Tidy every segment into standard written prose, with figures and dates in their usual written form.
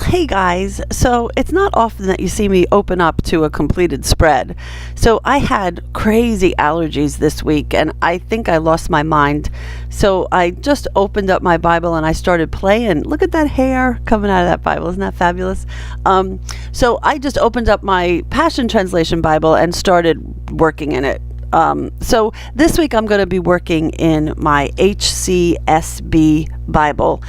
Hey guys, so it's not often that you see me open up to a completed spread. So I had crazy allergies this week and I think I lost my mind. So I just opened up my Bible and I started playing. Look at that hair coming out of that Bible. Isn't that fabulous? So I just opened up my Passion Translation Bible and started working in it. So this week I'm going to be working in my HCSB Bible.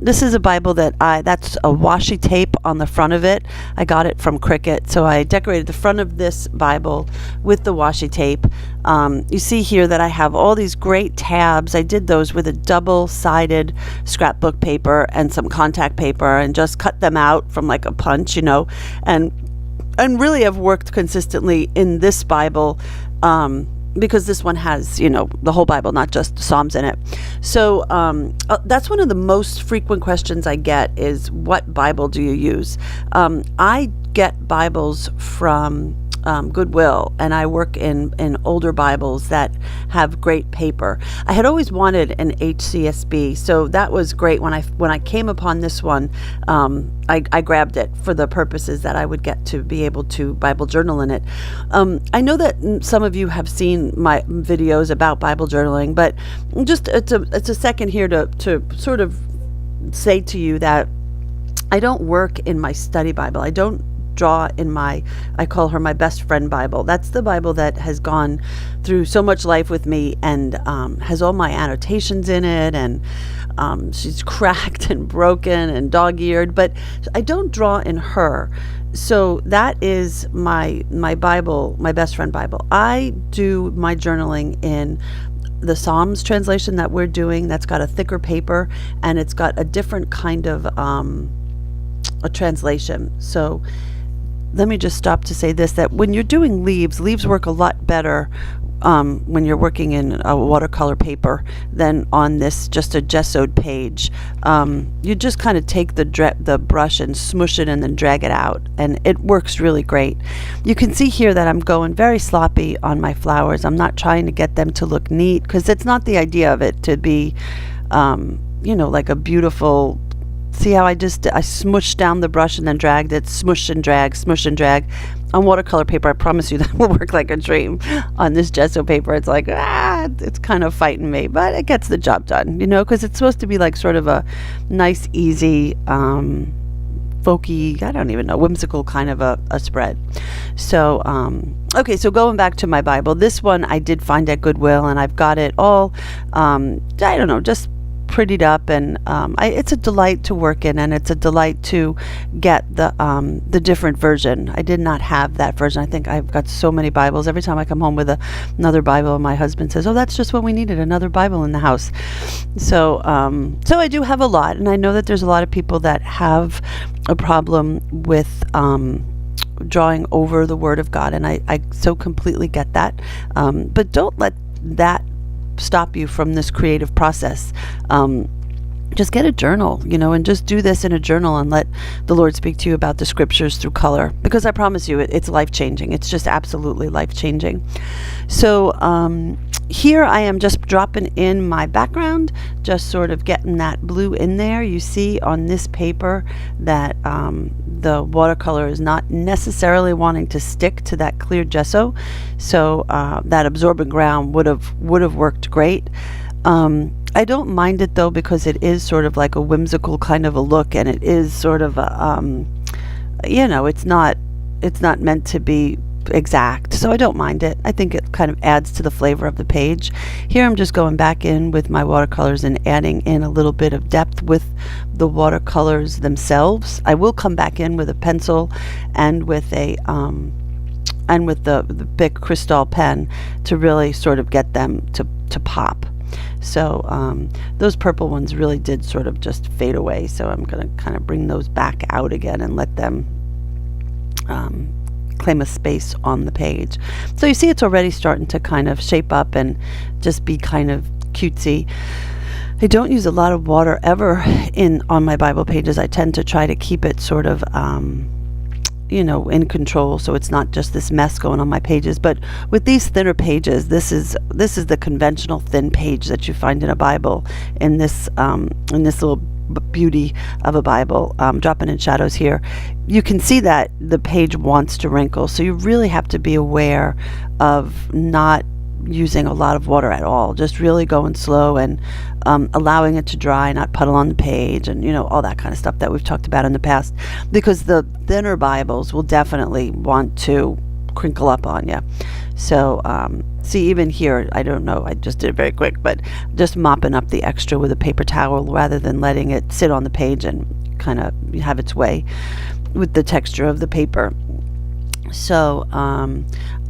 This is a Bible that's a washi tape on the front of it. I got it from Cricket. So I decorated the front of this Bible with the washi tape. You see here that I have all these great tabs. I did those with a double-sided scrapbook paper and some contact paper and just cut them out from like a punch, and really have worked consistently in this Bible, because this one has, the whole Bible, not just Psalms in it. So that's one of the most frequent questions I get is, what Bible do you use? I get Bibles from Goodwill, and I work in older Bibles that have great paper. I had always wanted an HCSB, so that was great. When I came upon this one, I grabbed it for the purposes that I would get to be able to Bible journal in it. I know that some of you have seen my videos about Bible journaling, but just it's a second here to sort of say to you that I don't work in my study Bible. I don't draw in I call her my best friend Bible. That's the Bible that has gone through so much life with me and has all my annotations in it, and she's cracked and broken and dog-eared, but I don't draw in her. So that is my Bible, my best friend Bible. I do my journaling in the Psalms translation that we're doing. That's got a thicker paper and it's got a different kind of a translation. So let me just stop to say this, that when you're doing leaves work a lot better when you're working in a watercolor paper than on this just a gessoed page. You just kind of take the brush and smush it and then drag it out, and it works really great. You can see here that I'm going very sloppy on my flowers. I'm not trying to get them to look neat, because it's not the idea of it to be like a beautiful. See how I smushed down the brush and then dragged it, smush and drag. On watercolor paper, I promise you that will work like a dream. On this gesso paper, it's like, it's kind of fighting me, but it gets the job done, because it's supposed to be like sort of a nice, easy, folky, I don't even know, whimsical kind of a spread. So, okay, so going back to my Bible, this one I did find at Goodwill, and I've got it all, just prettied up, and it's a delight to work in, and it's a delight to get the different version. I did not have that version. I think I've got so many Bibles. Every time I come home with another Bible, my husband says, "Oh, that's just what we needed, another Bible in the house." So I do have a lot, and I know that there's a lot of people that have a problem with drawing over the Word of God, and I so completely get that. But don't let that stop you from this creative process. Just get a journal, and just do this in a journal and let the Lord speak to you about the scriptures through color, because I promise you it's life-changing. It's just absolutely life-changing. So here I am just dropping in my background, just sort of getting that blue in there. You see on this paper that the watercolor is not necessarily wanting to stick to that clear gesso, so that absorbent ground would have worked great. I don't mind it though, because it is sort of like a whimsical kind of a look, and it is sort of a it's not meant to be exact, so I don't mind it. I think it kind of adds to the flavor of the page. Here I'm just going back in with my watercolors and adding in a little bit of depth with the watercolors themselves. I will come back in with a pencil and with a and with the big crystal pen to really sort of get them to pop. So those purple ones really did sort of just fade away, so I'm going to kind of bring those back out again and let them claim a space on the page. So you see it's already starting to kind of shape up and just be kind of cutesy. I don't use a lot of water ever on my Bible pages. I tend to try to keep it sort of in control, so it's not just this mess going on my pages. But with these thinner pages, this is the conventional thin page that you find in a Bible, in this little beauty of a Bible, dropping in shadows here, you can see that the page wants to wrinkle. So you really have to be aware of not using a lot of water at all, just really going slow and allowing it to dry, not puddle on the page, and all that kind of stuff that we've talked about in the past, because the thinner Bibles will definitely want to crinkle up on you. So see, even here, I don't know, I just did it very quick, but just mopping up the extra with a paper towel rather than letting it sit on the page and kind of have its way with the texture of the paper. So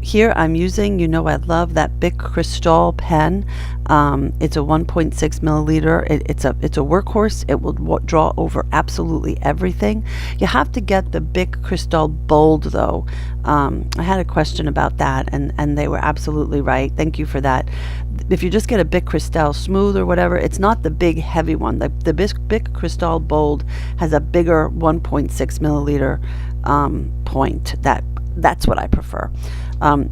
here I'm using, I love that Bic Cristal pen. It's a 1.6 milliliter. It's a workhorse. It will draw over absolutely everything. You have to get the Bic Cristal Bold though. I had a question about that, and they were absolutely right. Thank you for that. If you just get a Bic Cristal Smooth or whatever, it's not the big heavy one. The Bic Cristal Bold has a bigger 1.6 milliliter point. That's what I prefer.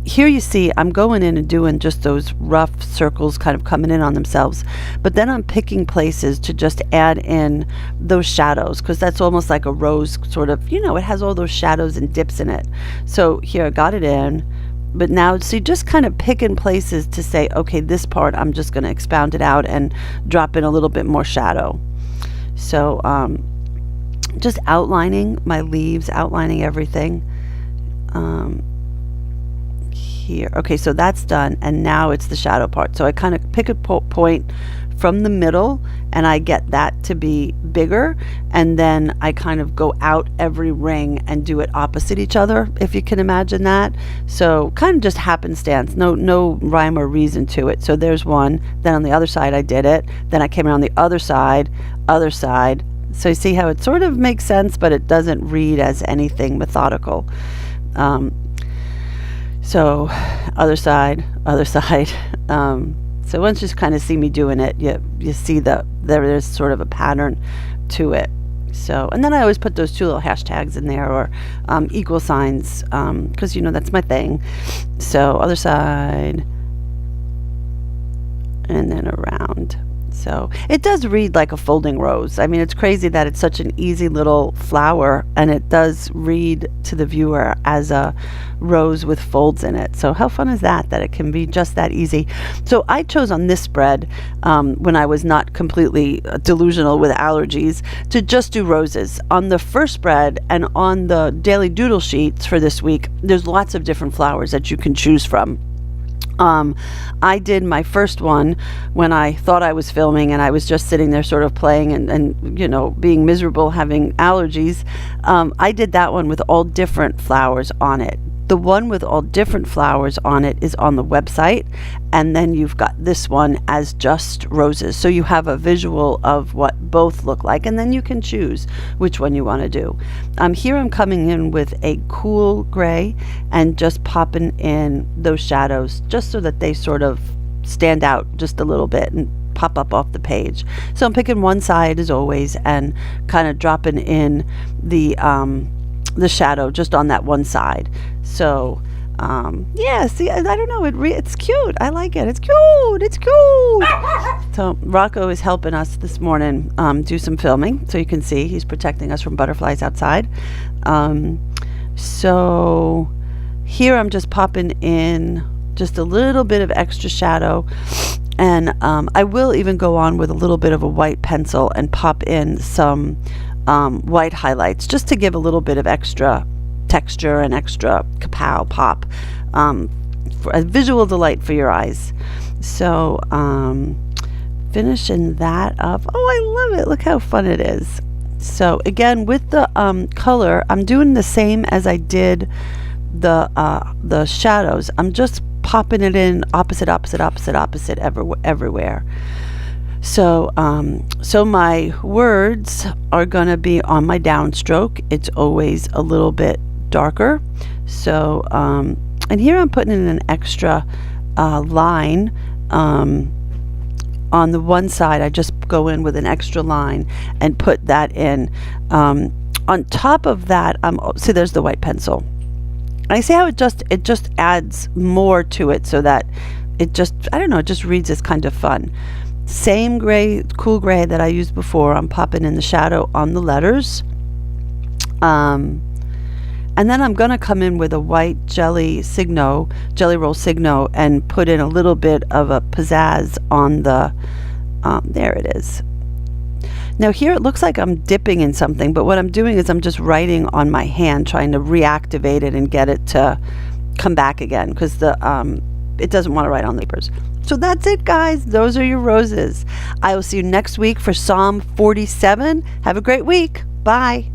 Here you see I'm going in and doing just those rough circles kind of coming in on themselves, but then I'm picking places to just add in those shadows, because that's almost like a rose sort of, it has all those shadows and dips in it. So here I got it in, but now see, just kind of picking places to say, okay, this part I'm just going to expound it out and drop in a little bit more shadow. So just outlining my leaves, outlining everything. Here. Okay, so that's done, and now it's the shadow part. So I kind of pick a point from the middle, and I get that to be bigger, and then I kind of go out every ring and do it opposite each other, if you can imagine that. So kind of just happenstance, no rhyme or reason to it. So there's one, then on the other side I did it, then I came around the other side. So you see how it sort of makes sense, but it doesn't read as anything methodical. So other side. So once you just kind of see me doing it, you see there's sort of a pattern to it. So, and then I always put those two little hashtags in there, or equal signs, because that's my thing. So other side, and then around. So it does read like a folding rose. I mean, it's crazy that it's such an easy little flower, and it does read to the viewer as a rose with folds in it. So how fun is that it can be just that easy? So I chose on this spread, when I was not completely delusional with allergies, to just do roses. On the first spread and on the daily doodle sheets for this week, there's lots of different flowers that you can choose from. I did my first one when I thought I was filming, and I was just sitting there sort of playing and being miserable, having allergies. I did that one with all different flowers on it. The one with all different flowers on it is on the website, and then you've got this one as just roses. So you have a visual of what both look like, and then you can choose which one you want to do. Here I'm coming in with a cool gray and just popping in those shadows just so that they sort of stand out just a little bit and pop up off the page. So I'm picking one side as always and kind of dropping in the shadow just on that one side. So yeah, see, I don't know, it's cute. I like it. It's cute. So Rocco is helping us this morning do some filming, so you can see he's protecting us from butterflies outside. So here I'm just popping in just a little bit of extra shadow, and I will even go on with a little bit of a white pencil and pop in some white highlights just to give a little bit of extra texture and extra kapow pop, for a visual delight for your eyes. So finishing that up. Oh, I love it. Look how fun it is. So again, with the color, I'm doing the same as I did the shadows. I'm just popping it in opposite everywhere. So so my words are gonna be on my downstroke. It's always a little bit darker. So and here I'm putting in an extra line on the one side. I just go in with an extra line and put that in. On top of that, see, there's the white pencil. I see how it just adds more to it, so that it just, I don't know, it just reads as kind of fun. Same gray, cool gray that I used before. I'm popping in the shadow on the letters. And then I'm going to come in with a white jelly roll signo, and put in a little bit of a pizzazz on the, there it is. Now here it looks like I'm dipping in something, but what I'm doing is I'm just writing on my hand, trying to reactivate it and get it to come back again, because it doesn't want to write on the papers. So that's it, guys. Those are your roses. I will see you next week for Psalm 47. Have a great week. Bye.